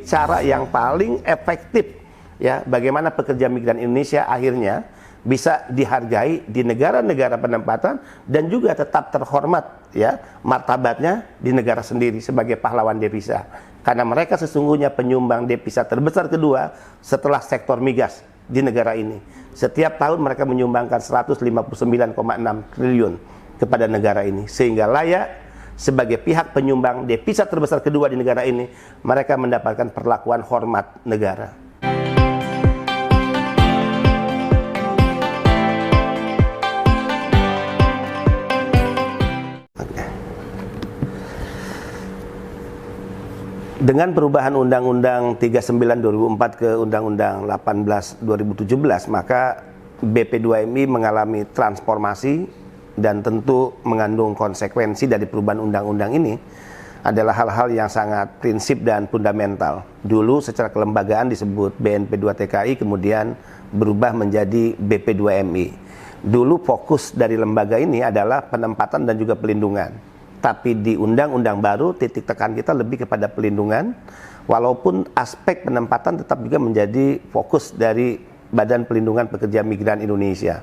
Cara yang paling efektif ya bagaimana pekerja migran Indonesia akhirnya bisa dihargai di negara-negara penempatan dan juga tetap terhormat ya martabatnya di negara sendiri sebagai pahlawan devisa. Karena mereka sesungguhnya penyumbang devisa terbesar kedua setelah sektor migas di negara ini. Setiap tahun mereka menyumbangkan 159,6 triliun kepada negara ini, sehingga layak sebagai pihak penyumbang devisa terbesar kedua di negara ini, mereka mendapatkan perlakuan hormat negara. Dengan perubahan Undang-Undang 39 2004 ke Undang-Undang 18 2017, maka BP2MI mengalami transformasi dan tentu mengandung konsekuensi dari perubahan undang-undang ini adalah hal-hal yang sangat prinsip dan fundamental. Dulu secara kelembagaan disebut BNP2TKI, kemudian berubah menjadi BP2MI. Dulu fokus dari lembaga ini adalah penempatan dan juga pelindungan. Tapi di undang-undang baru titik tekan kita lebih kepada pelindungan, walaupun aspek penempatan tetap juga menjadi fokus dari Badan Pelindungan Pekerja Migran Indonesia.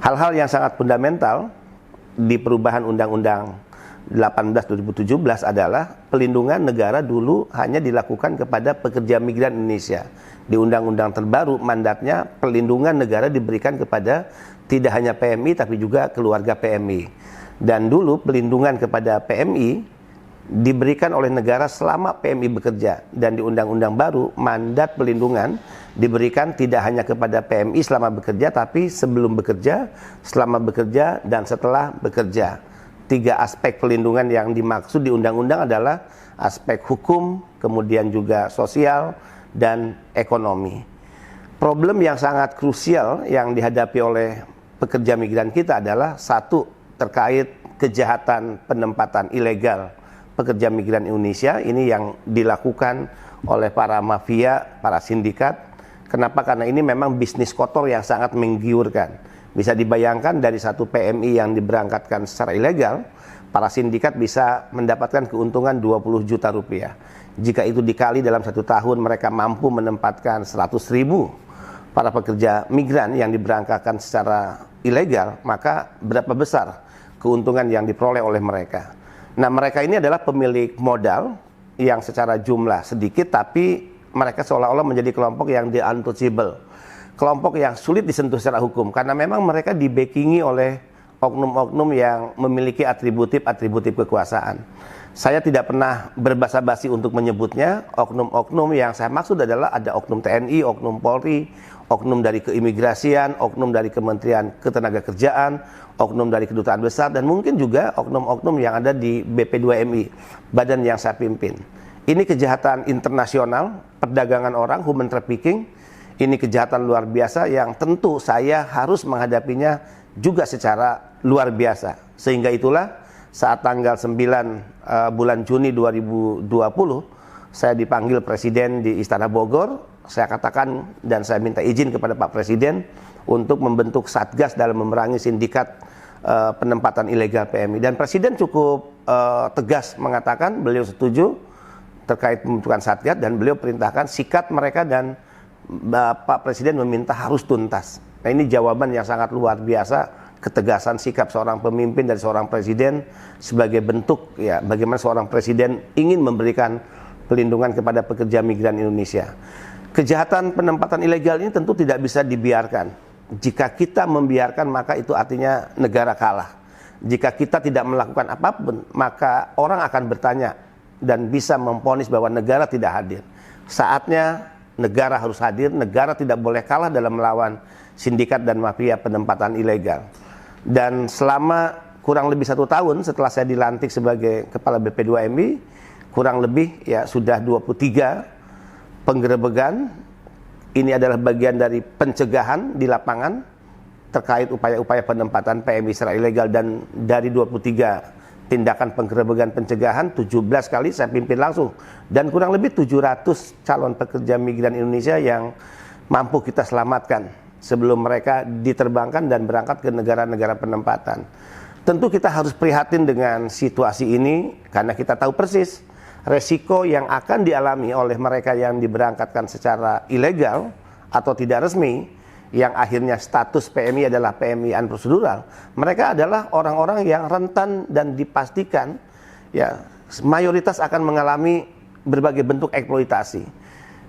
Hal-hal yang sangat fundamental di perubahan Undang-Undang 18 2017 adalah pelindungan negara dulu hanya dilakukan kepada pekerja migran Indonesia. Di undang-undang terbaru mandatnya pelindungan negara diberikan kepada tidak hanya PMI tapi juga keluarga PMI. Dan dulu pelindungan kepada PMI diberikan oleh negara selama PMI bekerja, dan di undang-undang baru mandat pelindungan diberikan tidak hanya kepada PMI selama bekerja, tapi sebelum bekerja, selama bekerja, dan setelah bekerja. 3 aspek pelindungan yang dimaksud di undang-undang adalah aspek hukum, kemudian juga sosial, dan ekonomi. Problem yang sangat krusial yang dihadapi oleh pekerja migran kita adalah satu, terkait kejahatan penempatan ilegal pekerja migran Indonesia ini yang dilakukan oleh para mafia, para sindikat. Kenapa? Karena ini memang bisnis kotor yang sangat menggiurkan. Bisa dibayangkan dari satu PMI yang diberangkatkan secara ilegal, para sindikat bisa mendapatkan keuntungan 20 juta rupiah. Jika itu dikali dalam 1 tahun mereka mampu menempatkan 100.000 para pekerja migran yang diberangkatkan secara ilegal, maka berapa besar keuntungan yang diperoleh oleh mereka. Nah, mereka ini adalah pemilik modal yang secara jumlah sedikit, tapi mereka seolah-olah menjadi kelompok yang untouchable, kelompok yang sulit disentuh secara hukum, karena memang mereka dibackingi oleh oknum-oknum yang memiliki atributif kekuasaan. Saya tidak pernah berbasa-basi untuk menyebutnya. Oknum-oknum yang saya maksud adalah ada oknum TNI, oknum Polri, oknum dari keimigrasian, oknum dari Kementerian Ketenagakerjaan, oknum dari kedutaan besar, dan mungkin juga oknum-oknum yang ada di BP2MI, badan yang saya pimpin. Ini kejahatan internasional, perdagangan orang, human trafficking. Ini kejahatan luar biasa yang tentu saya harus menghadapinya juga secara luar biasa. Sehingga itulah saat tanggal 9 bulan Juni 2020, saya dipanggil Presiden di Istana Bogor. Saya katakan dan saya minta izin kepada Pak Presiden untuk membentuk Satgas dalam memerangi sindikat penempatan ilegal PMI. Dan Presiden cukup tegas mengatakan beliau setuju terkait pembentukan Satgas, dan beliau perintahkan sikat mereka, dan Pak Presiden meminta harus tuntas. Nah, ini jawaban yang sangat luar biasa, ketegasan sikap seorang pemimpin dari seorang presiden sebagai bentuk ya bagaimana seorang presiden ingin memberikan pelindungan kepada pekerja migran Indonesia. Kejahatan penempatan ilegal ini tentu tidak bisa dibiarkan. Jika kita membiarkan, maka itu artinya negara kalah. Jika kita tidak melakukan apapun, maka orang akan bertanya dan bisa memvonis bahwa negara tidak hadir. Saatnya negara harus hadir, negara tidak boleh kalah dalam melawan sindikat dan mafia penempatan ilegal. Dan selama kurang lebih 1 tahun setelah saya dilantik sebagai Kepala BP2MI, kurang lebih ya sudah 23 penggerebekan. Ini adalah bagian dari pencegahan di lapangan terkait upaya-upaya penempatan PMI secara ilegal, dan dari 23 tindakan penggerebekan pencegahan, 17 kali saya pimpin langsung, dan kurang lebih 700 calon pekerja migran Indonesia yang mampu kita selamatkan sebelum mereka diterbangkan dan berangkat ke negara-negara penempatan. Tentu kita harus prihatin dengan situasi ini karena kita tahu persis resiko yang akan dialami oleh mereka yang diberangkatkan secara ilegal atau tidak resmi, yang akhirnya status PMI adalah PMI unprosedural, mereka adalah orang-orang yang rentan dan dipastikan ya mayoritas akan mengalami berbagai bentuk eksploitasi.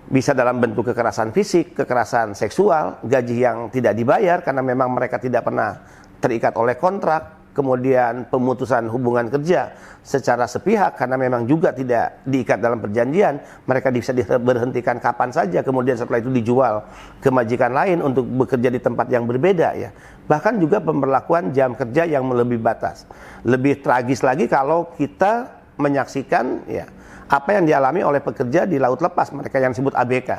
Bisa dalam bentuk kekerasan fisik, kekerasan seksual, gaji yang tidak dibayar karena memang mereka tidak pernah terikat oleh kontrak, kemudian pemutusan hubungan kerja secara sepihak karena memang juga tidak diikat dalam perjanjian, mereka bisa diberhentikan kapan saja, kemudian setelah itu dijual ke majikan lain untuk bekerja di tempat yang berbeda ya. Bahkan juga pemberlakuan jam kerja yang melebihi batas. Lebih tragis lagi kalau kita menyaksikan ya apa yang dialami oleh pekerja di laut lepas, mereka yang disebut ABK.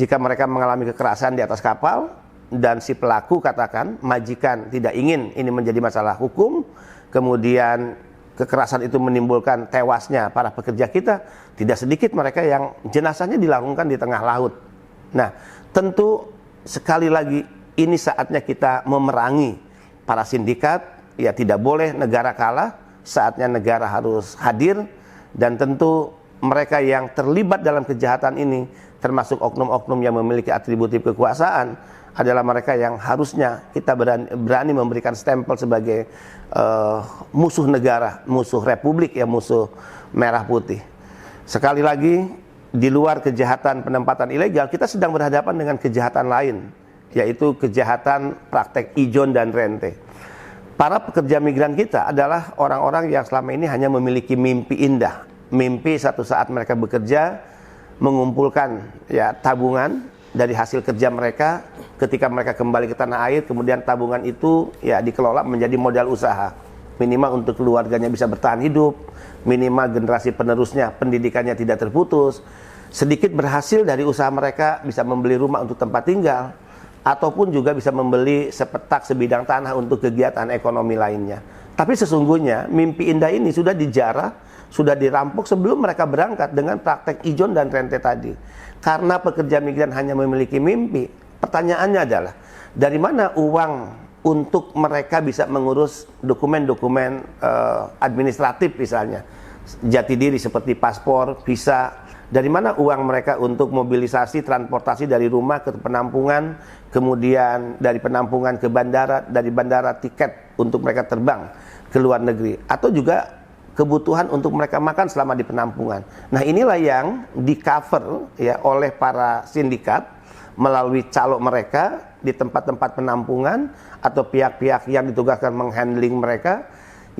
Jika mereka mengalami kekerasan di atas kapal dan si pelaku katakan majikan tidak ingin ini menjadi masalah hukum, kemudian kekerasan itu menimbulkan tewasnya para pekerja kita, tidak sedikit mereka yang jenazahnya dilarungkan di tengah laut. Nah, tentu sekali lagi ini saatnya kita memerangi para sindikat, ya tidak boleh negara kalah, saatnya negara harus hadir, dan tentu mereka yang terlibat dalam kejahatan ini termasuk oknum-oknum yang memiliki atributif kekuasaan adalah mereka yang harusnya kita berani memberikan stempel sebagai musuh negara, musuh republik, ya musuh merah putih. Sekali lagi, di luar kejahatan penempatan ilegal, kita sedang berhadapan dengan kejahatan lain, yaitu kejahatan praktek ijon dan rente. Para pekerja migran kita adalah orang-orang yang selama ini hanya memiliki mimpi indah, mimpi satu saat mereka bekerja, mengumpulkan ya tabungan dari hasil kerja mereka, ketika mereka kembali ke tanah air, kemudian tabungan itu ya dikelola menjadi modal usaha. Minimal untuk keluarganya bisa bertahan hidup, minimal generasi penerusnya pendidikannya tidak terputus. Sedikit berhasil dari usaha mereka bisa membeli rumah untuk tempat tinggal, ataupun juga bisa membeli sepetak sebidang tanah untuk kegiatan ekonomi lainnya. Tapi sesungguhnya mimpi indah ini sudah dijarah, sudah dirampok sebelum mereka berangkat dengan praktek ijon dan rente tadi. Karena pekerja migran hanya memiliki mimpi, pertanyaannya adalah dari mana uang untuk mereka bisa mengurus dokumen-dokumen administratif misalnya, jati diri seperti paspor, visa, dari mana uang mereka untuk mobilisasi transportasi dari rumah ke penampungan, kemudian dari penampungan ke bandara, dari bandara tiket untuk mereka terbang ke luar negeri, atau juga kebutuhan untuk mereka makan selama di penampungan. Nah, inilah yang di cover ya oleh para sindikat melalui calok mereka di tempat-tempat penampungan atau pihak-pihak yang ditugaskan menghandling mereka,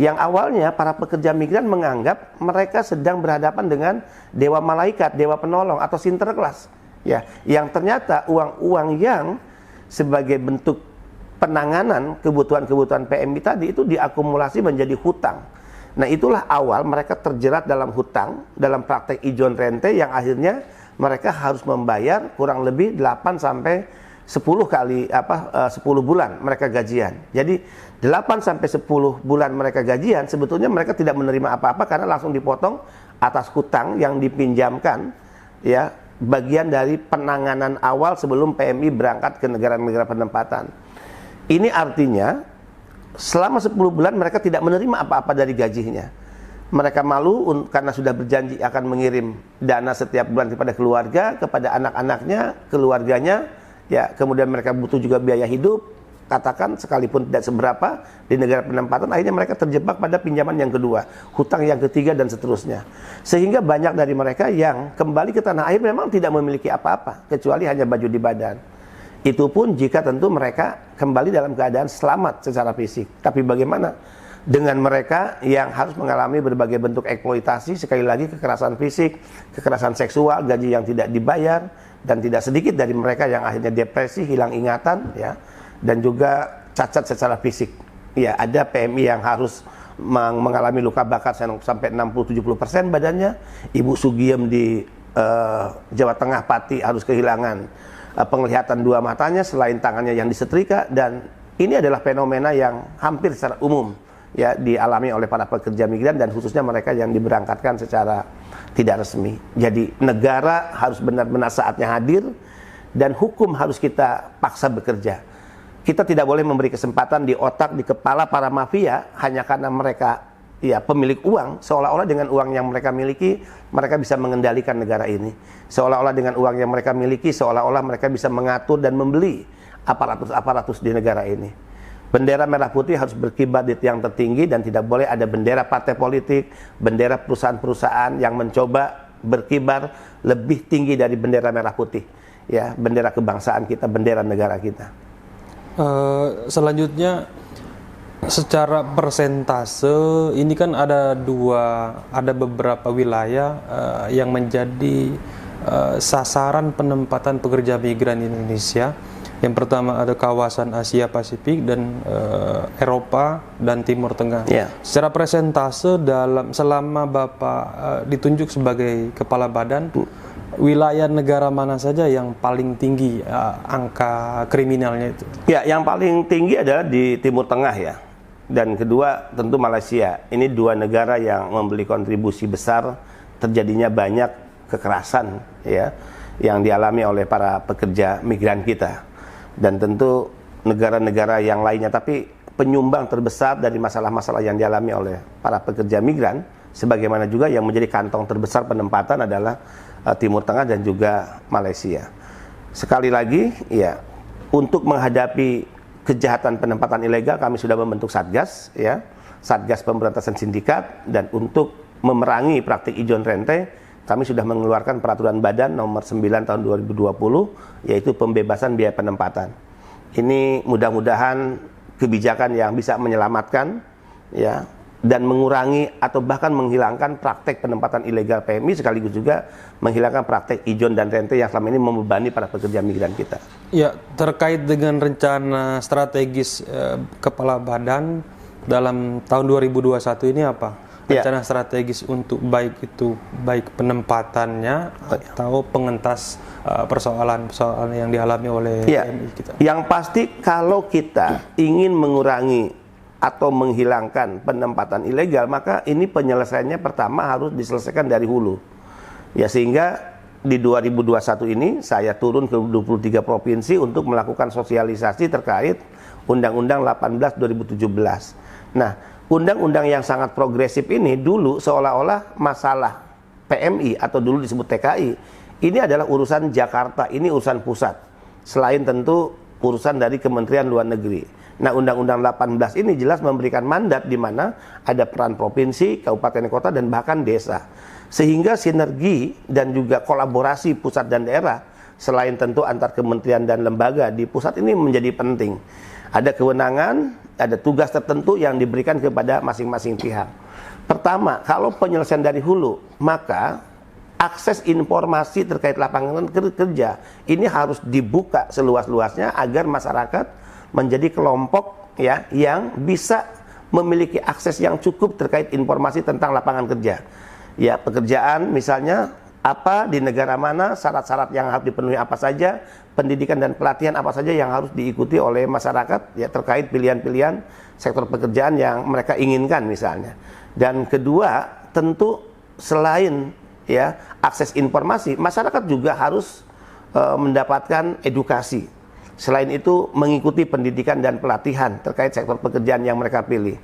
yang awalnya para pekerja migran menganggap mereka sedang berhadapan dengan dewa malaikat, dewa penolong atau sinterklas ya, yang ternyata uang-uang yang sebagai bentuk penanganan kebutuhan-kebutuhan PMI tadi itu diakumulasi menjadi hutang. Nah, itulah awal mereka terjerat dalam hutang, dalam praktek ijon rente yang akhirnya mereka harus membayar kurang lebih 8 sampai 10 kali 10 bulan mereka gajian. Jadi 8 sampai 10 bulan mereka gajian, sebetulnya mereka tidak menerima apa-apa karena langsung dipotong atas hutang yang dipinjamkan ya, bagian dari penanganan awal sebelum PMI berangkat ke negara-negara penempatan. Ini artinya selama 10 bulan mereka tidak menerima apa-apa dari gajinya. Mereka malu karena sudah berjanji akan mengirim dana setiap bulan kepada keluarga, kepada anak-anaknya, keluarganya. Ya, kemudian mereka butuh juga biaya hidup, katakan sekalipun tidak seberapa di negara penempatan, akhirnya mereka terjebak pada pinjaman yang kedua, hutang yang ketiga dan seterusnya. Sehingga banyak dari mereka yang kembali ke tanah air memang tidak memiliki apa-apa kecuali hanya baju di badan. Itu pun jika tentu mereka kembali dalam keadaan selamat secara fisik. Tapi bagaimana dengan mereka yang harus mengalami berbagai bentuk eksploitasi, sekali lagi kekerasan fisik, kekerasan seksual, gaji yang tidak dibayar, dan tidak sedikit dari mereka yang akhirnya depresi, hilang ingatan, ya, dan juga cacat secara fisik. Ya, ada PMI yang harus mengalami luka bakar sampai 60-70% badannya. Ibu Sugiem di Jawa Tengah Pati harus kehilangan penglihatan dua matanya selain tangannya yang disetrika, dan ini adalah fenomena yang hampir secara umum ya dialami oleh para pekerja migran dan khususnya mereka yang diberangkatkan secara tidak resmi. Jadi negara harus benar-benar saatnya hadir dan hukum harus kita paksa bekerja. Kita tidak boleh memberi kesempatan di otak, di kepala para mafia hanya karena mereka ya pemilik uang, seolah-olah dengan uang yang mereka miliki mereka bisa mengendalikan negara ini. Seolah-olah dengan uang yang mereka miliki seolah-olah mereka bisa mengatur dan membeli aparatus di negara ini. Bendera merah putih harus berkibar di tiang tertinggi dan tidak boleh ada bendera partai politik, bendera perusahaan-perusahaan yang mencoba berkibar lebih tinggi dari bendera merah putih. Ya, bendera kebangsaan kita, bendera negara kita. Selanjutnya, secara persentase ini kan ada beberapa wilayah yang menjadi sasaran penempatan pekerja migran di Indonesia. Yang pertama ada kawasan Asia Pasifik dan Eropa dan Timur Tengah. Yeah. Secara persentase selama Bapak ditunjuk sebagai kepala badan, wilayah negara mana saja yang paling tinggi angka kriminalnya itu? Ya, yang paling tinggi adalah di Timur Tengah ya. Dan kedua tentu Malaysia. Ini dua negara yang memberi kontribusi besar terjadinya banyak kekerasan ya yang dialami oleh para pekerja migran kita. Dan tentu negara-negara yang lainnya, tapi penyumbang terbesar dari masalah-masalah yang dialami oleh para pekerja migran, sebagaimana juga yang menjadi kantong terbesar penempatan adalah Timur Tengah dan juga Malaysia. Sekali lagi, ya, untuk menghadapi kejahatan penempatan ilegal kami sudah membentuk Satgas, ya, Satgas Pemberantasan Sindikat, dan untuk memerangi praktik ijon rente, kami sudah mengeluarkan peraturan badan nomor 9 tahun 2020, yaitu pembebasan biaya penempatan. Ini mudah-mudahan kebijakan yang bisa menyelamatkan ya dan mengurangi atau bahkan menghilangkan praktek penempatan ilegal PMI, sekaligus juga menghilangkan praktek ijon dan rente yang selama ini membebani para pekerja migran kita. Ya, terkait dengan rencana strategis kepala badan dalam tahun 2021 ini apa? Rencana strategis untuk baik penempatannya atau pengentas persoalan-persoalan yang dialami oleh PMI kita. Yang pasti kalau kita ingin mengurangi atau menghilangkan penempatan ilegal, maka ini penyelesaiannya pertama harus diselesaikan dari hulu. Ya, sehingga di 2021 ini saya turun ke 23 provinsi untuk melakukan sosialisasi terkait Undang-Undang 18 2017. Nah, undang-undang yang sangat progresif ini dulu seolah-olah masalah PMI atau dulu disebut TKI, ini adalah urusan Jakarta, ini urusan pusat. Selain tentu urusan dari Kementerian Luar Negeri. Nah, Undang-Undang 18 ini jelas memberikan mandat di mana ada peran provinsi, kabupaten kota, dan bahkan desa. Sehingga sinergi dan juga kolaborasi pusat dan daerah, selain tentu antar kementerian dan lembaga di pusat ini menjadi penting. Ada kewenangan, ada tugas tertentu yang diberikan kepada masing-masing pihak. Pertama, kalau penyelesaian dari hulu, maka akses informasi terkait lapangan kerja ini harus dibuka seluas-luasnya agar masyarakat menjadi kelompok ya yang bisa memiliki akses yang cukup terkait informasi tentang lapangan kerja. Ya, pekerjaan misalnya apa di negara mana, syarat-syarat yang harus dipenuhi apa saja, pendidikan dan pelatihan apa saja yang harus diikuti oleh masyarakat ya terkait pilihan-pilihan sektor pekerjaan yang mereka inginkan misalnya. Dan kedua, tentu selain ya akses informasi, masyarakat juga harus mendapatkan edukasi. Selain itu mengikuti pendidikan dan pelatihan terkait sektor pekerjaan yang mereka pilih.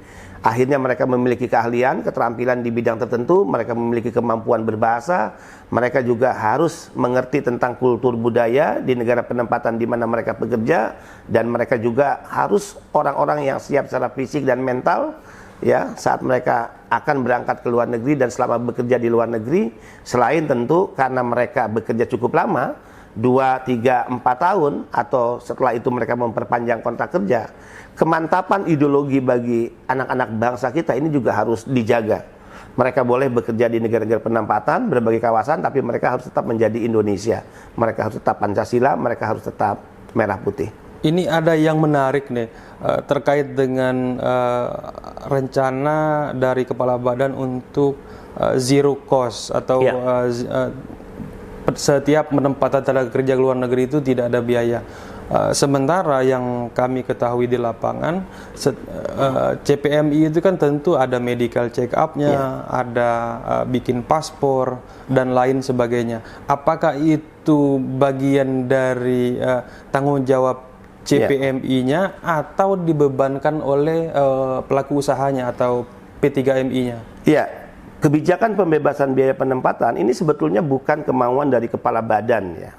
Akhirnya mereka memiliki keahlian, keterampilan di bidang tertentu, mereka memiliki kemampuan berbahasa, mereka juga harus mengerti tentang kultur budaya di negara penempatan di mana mereka bekerja, dan mereka juga harus orang-orang yang siap secara fisik dan mental ya saat mereka akan berangkat ke luar negeri dan selama bekerja di luar negeri. Selain tentu karena mereka bekerja cukup lama, 2, 3, 4 tahun atau setelah itu mereka memperpanjang kontrak kerja, kemantapan ideologi bagi anak-anak bangsa kita ini juga harus dijaga. Mereka boleh bekerja di negara-negara penempatan, berbagai kawasan, tapi mereka harus tetap menjadi Indonesia. Mereka harus tetap Pancasila, mereka harus tetap merah putih. Ini ada yang menarik nih terkait dengan rencana dari Kepala Badan untuk zero cost atau setiap penempatan tenaga kerja luar negeri itu tidak ada biaya. Sementara yang kami ketahui di lapangan, CPMI itu kan tentu ada medical check up-nya, ada bikin paspor dan lain sebagainya. Apakah itu bagian dari tanggung jawab CPMI-nya atau dibebankan oleh pelaku usahanya atau P3MI-nya? Iya, kebijakan pembebasan biaya penempatan ini sebetulnya bukan kemauan dari kepala badan ya.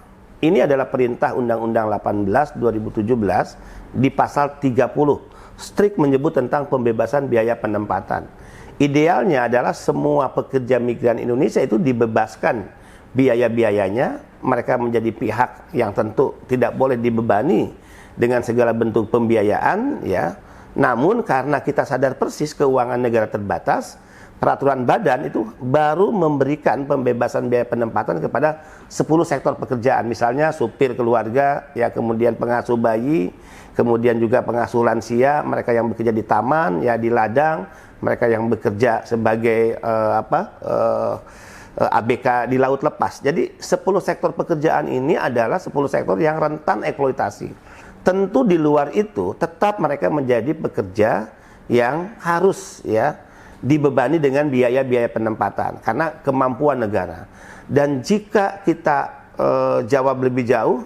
Ini adalah perintah Undang-Undang 18 2017 di pasal 30 strict menyebut tentang pembebasan biaya penempatan. Idealnya adalah semua pekerja migran Indonesia itu dibebaskan biaya-biayanya, mereka menjadi pihak yang tentu tidak boleh dibebani dengan segala bentuk pembiayaan ya. Namun karena kita sadar persis keuangan negara terbatas, peraturan badan itu baru memberikan pembebasan biaya penempatan kepada 10 sektor pekerjaan, misalnya supir keluarga, ya, kemudian pengasuh bayi, kemudian juga pengasuh lansia, mereka yang bekerja di taman, ya, di ladang, mereka yang bekerja sebagai ABK di laut lepas. Jadi 10 sektor pekerjaan ini adalah 10 sektor yang rentan eksploitasi. Tentu di luar itu tetap mereka menjadi pekerja yang harus ya dibebani dengan biaya-biaya penempatan karena kemampuan negara. Dan jika kita jawab lebih jauh,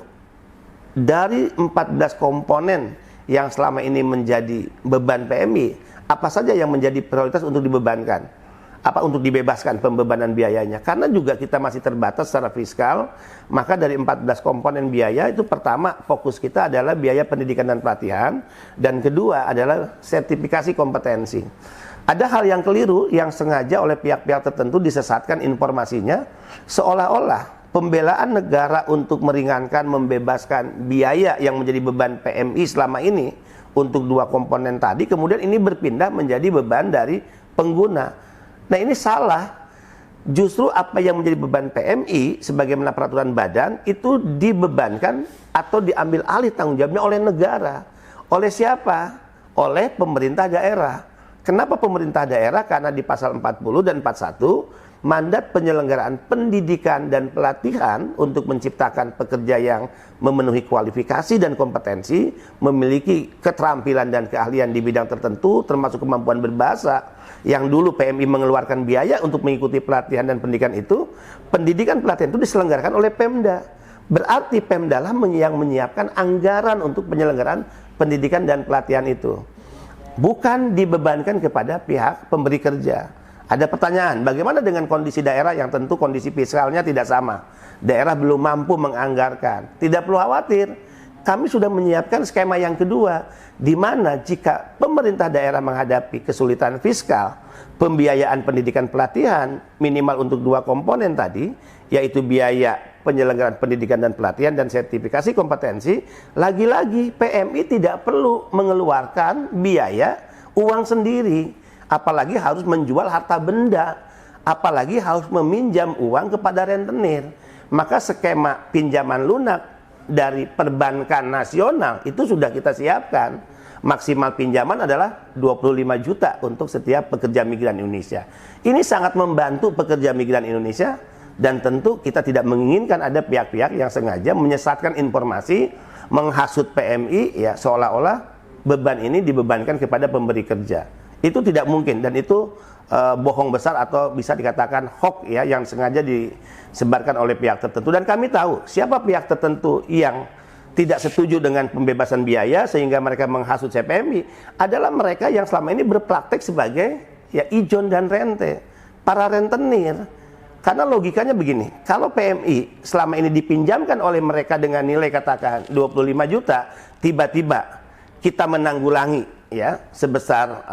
dari 14 komponen yang selama ini menjadi beban PMI, apa saja yang menjadi prioritas untuk dibebankan? Apa untuk dibebaskan pembebanan biayanya? Karena juga kita masih terbatas secara fiskal, maka dari 14 komponen biaya itu pertama fokus kita adalah biaya pendidikan dan pelatihan, dan kedua adalah sertifikasi kompetensi. Ada hal yang keliru yang sengaja oleh pihak-pihak tertentu disesatkan informasinya, seolah-olah pembelaan negara untuk meringankan, membebaskan biaya yang menjadi beban PMI selama ini untuk 2 komponen tadi, kemudian ini berpindah menjadi beban dari pengguna. Nah, ini salah. Justru apa yang menjadi beban PMI sebagaimana peraturan badan itu dibebankan atau diambil alih tanggung jawabnya oleh negara. Oleh siapa? Oleh pemerintah daerah. Kenapa pemerintah daerah? Karena di pasal 40 dan 41 mandat penyelenggaraan pendidikan dan pelatihan untuk menciptakan pekerja yang memenuhi kualifikasi dan kompetensi, memiliki keterampilan dan keahlian di bidang tertentu termasuk kemampuan berbahasa. Yang dulu PMI mengeluarkan biaya untuk mengikuti pelatihan dan pendidikan itu, pendidikan pelatihan itu diselenggarakan oleh Pemda. Berarti Pemda lah yang menyiapkan anggaran untuk penyelenggaraan pendidikan dan pelatihan itu. Bukan dibebankan kepada pihak pemberi kerja. Ada pertanyaan, bagaimana dengan kondisi daerah yang tentu kondisi fiskalnya tidak sama? Daerah belum mampu menganggarkan. Tidak perlu khawatir. Kami sudah menyiapkan skema yang kedua, di mana jika pemerintah daerah menghadapi kesulitan fiskal, pembiayaan pendidikan pelatihan minimal untuk 2 komponen tadi, yaitu biaya penyelenggaraan pendidikan dan pelatihan dan sertifikasi kompetensi, lagi-lagi PMI tidak perlu mengeluarkan biaya uang sendiri, apalagi harus menjual harta benda, apalagi harus meminjam uang kepada rentenir. Maka skema pinjaman lunak dari perbankan nasional itu sudah kita siapkan. Maksimal pinjaman adalah 25 juta untuk setiap pekerja migran Indonesia. Ini sangat membantu pekerja migran Indonesia, dan tentu kita tidak menginginkan ada pihak-pihak yang sengaja menyesatkan informasi, menghasut PMI ya seolah-olah beban ini dibebankan kepada pemberi kerja. Itu tidak mungkin, dan itu bohong besar atau bisa dikatakan hoax ya, yang sengaja disebarkan oleh pihak tertentu. Dan kami tahu siapa pihak tertentu yang tidak setuju dengan pembebasan biaya sehingga mereka menghasut CPMI adalah mereka yang selama ini berpraktek sebagai ya ijon dan rente, para rentenir. Karena logikanya begini, kalau PMI selama ini dipinjamkan oleh mereka dengan nilai katakan 25 juta, tiba-tiba kita menanggulangi ya sebesar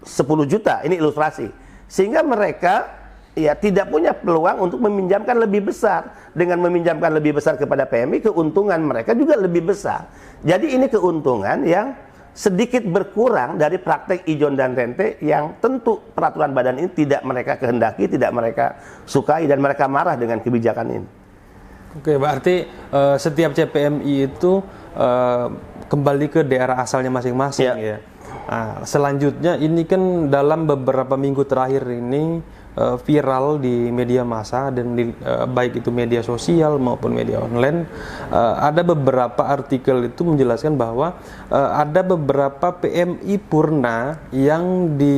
10 juta, ini ilustrasi, sehingga mereka ya tidak punya peluang untuk meminjamkan lebih besar. Dengan meminjamkan lebih besar kepada PMI, keuntungan mereka juga lebih besar. Jadi ini keuntungan yang sedikit berkurang dari praktek ijon dan rente yang tentu peraturan badan ini tidak mereka kehendaki, tidak mereka sukai, dan mereka marah dengan kebijakan ini. Oke, berarti setiap CPMI itu kembali ke daerah asalnya masing-masing ya. Nah, selanjutnya ini kan dalam beberapa minggu terakhir ini viral di media massa dan baik itu media sosial maupun media online, ada beberapa artikel itu menjelaskan bahwa ada beberapa PMI purna yang di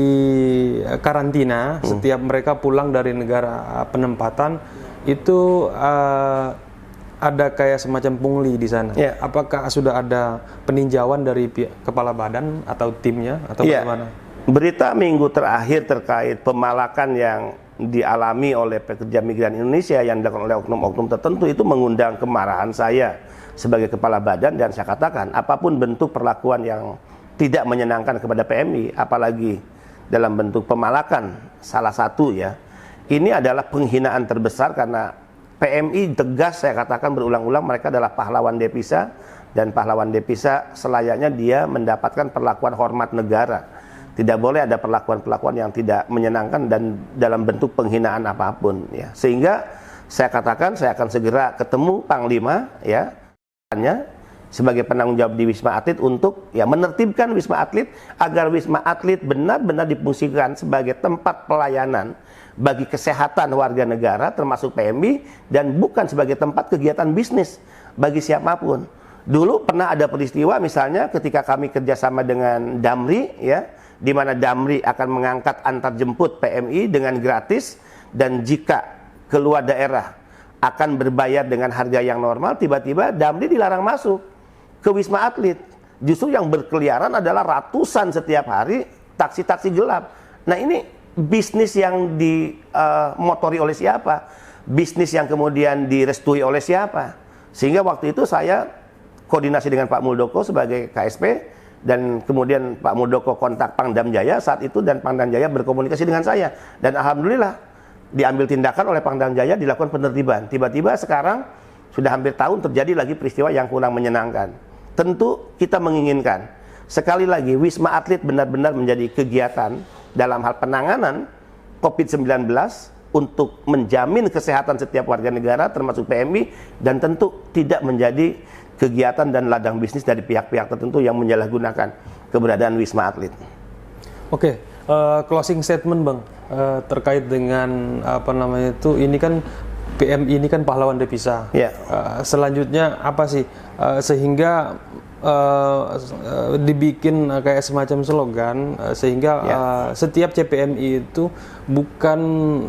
karantina setiap mereka pulang dari negara penempatan itu ada kayak semacam pungli di sana. Yeah. Apakah sudah ada peninjauan dari kepala badan atau timnya atau bagaimana? Berita minggu terakhir terkait pemalakan yang dialami oleh pekerja migran Indonesia yang dilakukan oleh oknum-oknum tertentu itu mengundang kemarahan saya sebagai kepala badan, dan saya katakan apapun bentuk perlakuan yang tidak menyenangkan kepada PMI, apalagi dalam bentuk pemalakan salah satu ya, ini adalah penghinaan terbesar karena PMI tegas saya katakan berulang-ulang mereka adalah pahlawan devisa, dan pahlawan devisa selayaknya dia mendapatkan perlakuan hormat negara. Tidak boleh ada perlakuan-perlakuan yang tidak menyenangkan dan dalam bentuk penghinaan apapun ya. Sehingga saya katakan saya akan segera ketemu Panglima ya sebagai penanggung jawab di Wisma Atlet untuk ya menertibkan Wisma Atlet agar Wisma Atlet benar-benar difungsikan sebagai tempat pelayanan bagi kesehatan warga negara termasuk PMI, dan bukan sebagai tempat kegiatan bisnis bagi siapapun. Dulu pernah ada peristiwa misalnya ketika kami kerjasama dengan Damri ya, di mana Damri akan mengangkat antar jemput PMI dengan gratis, dan jika keluar daerah akan berbayar dengan harga yang normal, tiba-tiba Damri dilarang masuk ke Wisma Atlet. Justru yang berkeliaran adalah ratusan setiap hari taksi-taksi gelap. Nah ini bisnis yang dimotori oleh siapa? Bisnis yang kemudian direstui oleh siapa? Sehingga waktu itu saya koordinasi dengan Pak Muldoko sebagai KSP, dan kemudian Pak Muldoko kontak Pangdam Jaya saat itu, dan Pangdam Jaya berkomunikasi dengan saya, dan alhamdulillah diambil tindakan oleh Pangdam Jaya, dilakukan penertiban. Tiba-tiba sekarang sudah hampir tahun terjadi lagi peristiwa yang kurang menyenangkan. Tentu kita menginginkan sekali lagi Wisma Atlet benar-benar menjadi kegiatan dalam hal penanganan COVID-19 untuk menjamin kesehatan setiap warga negara termasuk PMI, dan tentu tidak menjadi kegiatan dan ladang bisnis dari pihak-pihak tertentu yang menyalahgunakan keberadaan Wisma Atlet. Oke, closing statement Bang, terkait dengan apa namanya itu, ini kan PMI ini kan pahlawan devisa. Ya. Selanjutnya apa sih sehingga dibikin kayak semacam slogan sehingga setiap CPMI itu bukan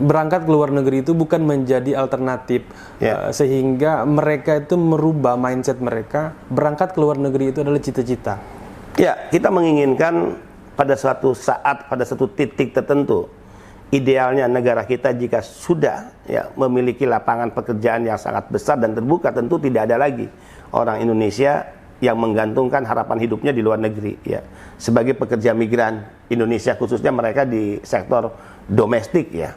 berangkat ke luar negeri itu bukan menjadi alternatif, sehingga mereka itu merubah mindset mereka, berangkat ke luar negeri itu adalah cita-cita. Ya, kita menginginkan pada suatu saat, pada satu titik tertentu, idealnya negara kita jika sudah ya memiliki lapangan pekerjaan yang sangat besar dan terbuka, tentu tidak ada lagi orang Indonesia yang menggantungkan harapan hidupnya di luar negeri ya. Sebagai pekerja migran Indonesia khususnya mereka di sektor domestik ya.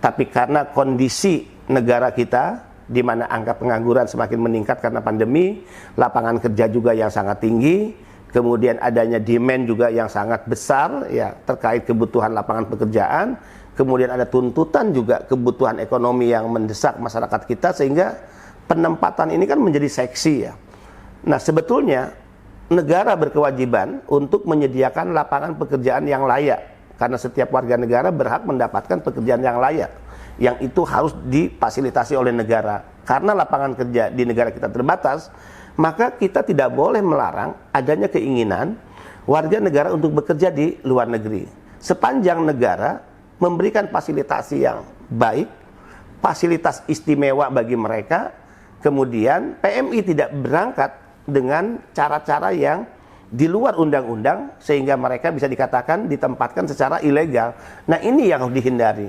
Tapi karena kondisi negara kita di mana angka pengangguran semakin meningkat karena pandemi, lapangan kerja juga yang sangat tinggi, kemudian adanya demand juga yang sangat besar ya terkait kebutuhan lapangan pekerjaan, kemudian ada tuntutan juga kebutuhan ekonomi yang mendesak masyarakat kita, sehingga penempatan ini kan menjadi seksi ya. Nah sebetulnya negara berkewajiban untuk menyediakan lapangan pekerjaan yang layak, karena setiap warga negara berhak mendapatkan pekerjaan yang layak, yang itu harus difasilitasi oleh negara. Karena lapangan kerja di negara kita terbatas, maka kita tidak boleh melarang adanya keinginan warga negara untuk bekerja di luar negeri, sepanjang negara memberikan fasilitasi yang baik, fasilitas istimewa bagi mereka. Kemudian PMI tidak berangkat dengan cara-cara yang di luar undang-undang sehingga mereka bisa dikatakan ditempatkan secara ilegal. Nah ini yang harus dihindari.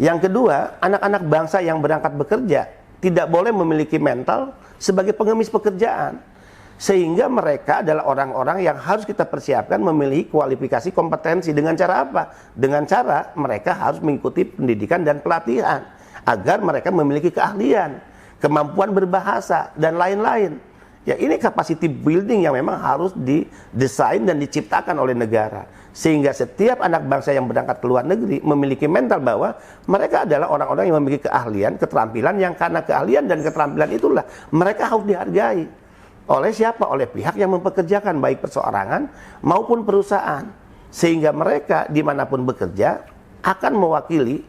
Yang kedua, anak-anak bangsa yang berangkat bekerja tidak boleh memiliki mental sebagai pengemis pekerjaan, sehingga mereka adalah orang-orang yang harus kita persiapkan memiliki kualifikasi kompetensi. Dengan cara apa? Dengan cara mereka harus mengikuti pendidikan dan pelatihan agar mereka memiliki keahlian, kemampuan berbahasa dan lain-lain. Ya ini capacity building yang memang harus didesain dan diciptakan oleh negara, sehingga setiap anak bangsa yang berangkat ke luar negeri memiliki mental bahwa mereka adalah orang-orang yang memiliki keahlian, keterampilan, yang karena keahlian dan keterampilan itulah mereka harus dihargai. Oleh siapa? Oleh pihak yang mempekerjakan, baik perseorangan maupun perusahaan, sehingga mereka dimanapun bekerja akan mewakili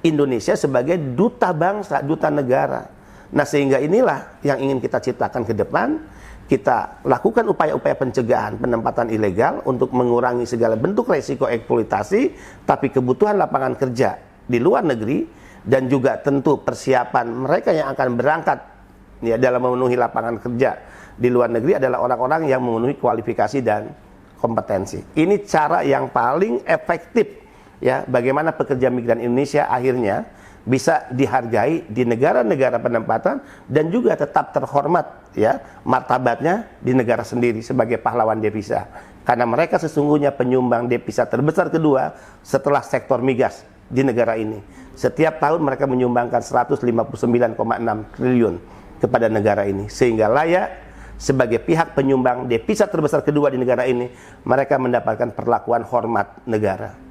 Indonesia sebagai duta bangsa, duta negara. Nah sehingga inilah yang ingin kita ciptakan ke depan. Kita lakukan upaya-upaya pencegahan penempatan ilegal untuk mengurangi segala bentuk resiko eksploitasi, tapi kebutuhan lapangan kerja di luar negeri dan juga tentu persiapan mereka yang akan berangkat ya dalam memenuhi lapangan kerja di luar negeri adalah orang-orang yang memenuhi kualifikasi dan kompetensi. Ini cara yang paling efektif ya, bagaimana pekerja migran Indonesia akhirnya bisa dihargai di negara-negara penempatan dan juga tetap terhormat ya martabatnya di negara sendiri sebagai pahlawan devisa. Karena mereka sesungguhnya penyumbang devisa terbesar kedua setelah sektor migas di negara ini. Setiap tahun mereka menyumbangkan 159,6 triliun kepada negara ini, sehingga layak sebagai pihak penyumbang devisa terbesar kedua di negara ini, mereka mendapatkan perlakuan hormat negara.